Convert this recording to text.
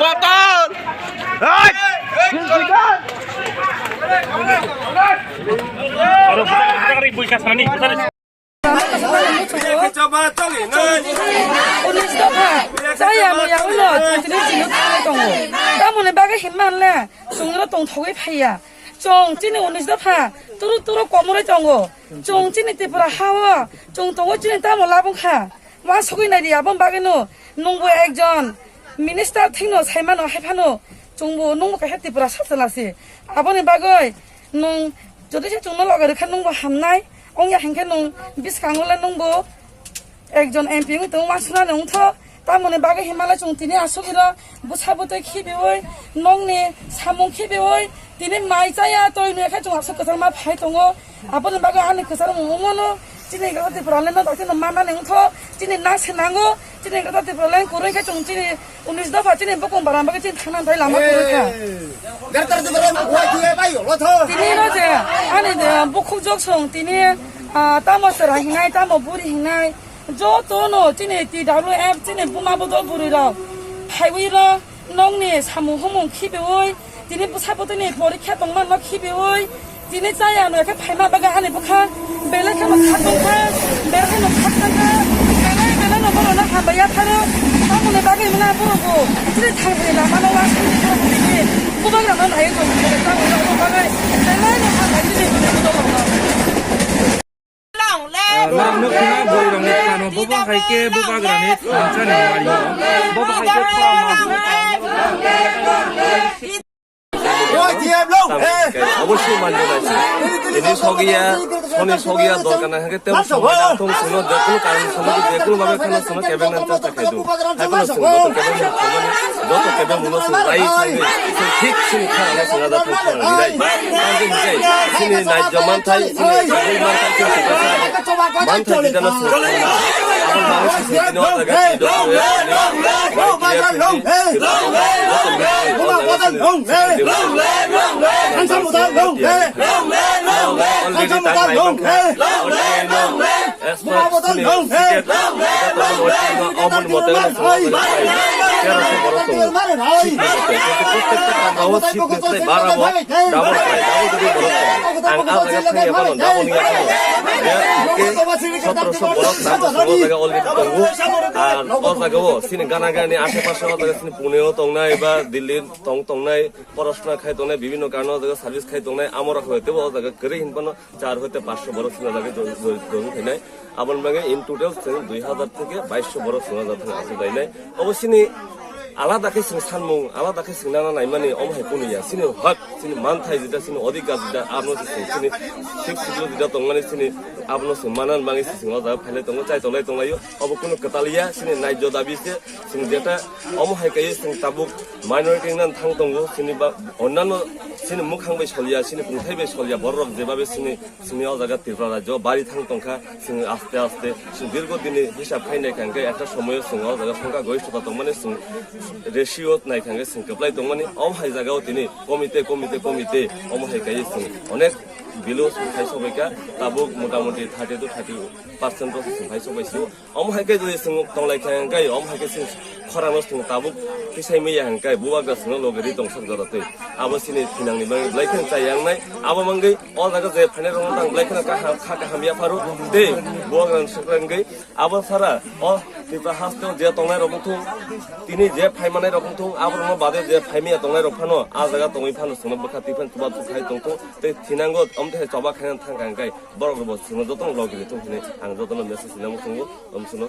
Botol! Ay! Saya mau yang lo, jadi jinak tong. Kamu ni bagai himan lah, tunggu tong thoi payah. Jong, jadi unis dah, turu kamu le jonggo. Jong, jadi tiada hawa. Jong tunggu jadi tamu labung kah. Masuk ini dia, abang bagai no, nunggu ekjon. Minister tinggal saya mana hepano. Jonggo nunggu kah tiada sah selasi. Abang ni bagai nung, jadi saya jonggo lagu dekat nunggu hamnai. Ông ya hình nung bis kang lên nung bo ekjon MP ng tong masuna nung tho ta mone baga himala chung tini asukira busa botoi khibe oi nong ne samung khibe oi tini mai chaya toi ne kha chung asuk kasar ma phai tongo apon baga ani kasar mongono tini ga te problem na ta mama nung tho tini na senango tini ga te problem kuroi kha chung tini 19 dafa tini bokong baram baga tini thana dai lama kuroi kha gartar de baram wa ki bai lo tho tini no je ani de bokong jok chung tini tamo sera hingai tamo buri hingai jo tono tini TWF tini buma bodol buri ro highway ro nong ni samu homong khibe oi tini busa bodol ni porikha tongman no khibe oi tini chaya no ka phaima baga ani bukha bele kha no khatong kha bele kha no khatang kha bele no boro na habaya tharo tamo ne baga imna boro tini thangbe la mano wa tini kha tini bubaga no nai ko tamo no baga bele no ha nai tini budo lo nước nga bồi đồng nít nó bố bác hay kia bố bác là nít làm cho này là gì bố bác hay kia khoa wa ki lo অবশ্যই মানতে পারছি তিনি সগিয়া শনি সগিয়া দরকার না থাকে তেমন সময় তখন শুনো যে কোনো কারণ সময় যে কোনো ভাবে খানা শুনো কেবে না চাচা খাইদু এখন শুনো যত কেবে মনে শুনো রাই ঠিক শুনি খানা শুনা দা ঠিক খানা রাই কাজে নিজাই শুনি নাই জমান থাই শুনি মান থাই মান থাই জানা শুনো এখন মানুষ শুনি না জায়গা পুনেও তংনাই বা দিল্লির তংনাই পড়াশোনা খাই তংনাই বিভিন্ন কারণ সার্ভিস খাই তংনাই আমার হইতে জায়গা করে হিনপানো 4 হইতে 500 বড় শোনা লাগে জমি খাইনাই আবার মানে ইন টোটাল 2000 থেকে 2200 বড় শোনা যাতে আছে তাই নাই অবশ্যই আলাদাকে সানমুং আলাদাকে সিনানা নাই মানে অমহাই কোনিয়া সিনি হক সিনি মানথাই যেটা সিনি অধিকার যেটা আপনো সিনি ঠিক সিগুলো যেটা তংমানে সিনি আপনো মানান বাঙি সিংহ যা ফাইলে তং চাই তলাই তংলাইও অব কোনো কাতালিয়া সিনি নাইজ দাবিছে সিনি যেটা অমহাই কাই সিনি তাবুক মাইনরিটি নান থাং তংগো সিনি বা অন্যান্য সিনি মুখ হাংবাই সলিয়া সিনি পুংথাইবাই সলিয়া বড়রক যেভাবে সিনি জায়গা ত্রিপুরা রাজ্য বাড়ি থাং তংখা সিনি আস্তে আস্তে সিনি দীর্ঘদিনে হিসাব ফাইনাই কাঙ্গে একটা সময় সিংহ জায়গা সংখ্যা গরিষ্ঠতা তংমানে সিনি রেশিও নাইখাঙ্গে সিং কেপ্লাই তংমানি অমহাই জায়গাও তিনি কমিতে অমহাই কাই সিং অনেক বিলো খাই সবাইকা তাবুক মোটামুটি 30 to 30% সিং খাই সবাইছো অমহাই কাই যদি সিং তংলাই খাঙ্গাই অমহাই কাই সিং খরানো সিং তাবুক কিসাই মেয়া হাঙ্গাই বুবাগা সিং লগেরি তংসক জারাতে আবসিনি থিনাংনি বাঙি ব্লাইখান চাইয়াংনাই আবামাঙ্গै অ জায়গা যে ফাইনে রং তাং ব্লাইখান খা হামিয়া ফারু দে বুবাগা সকরাঙ্গै আবা সারা অ ত্রিপুরা হাস্তেও যে তংনাই রকম তিনি যে ফাইমানাই রকম থং আবরণ বাদে যে ফাইমিয়া তংনাই রকফানো আ জায়গা তংই ফানো সঙ্গ বখা তিফান তুবা তুখাই তংতো তে থিনাঙ্গো অমতে চবা খাইন থাঙ্গাঙ্গাই বড় বড় সিং যতন লগেরি তংনে আং যতন মেসেজ নামো সঙ্গ অমসুনো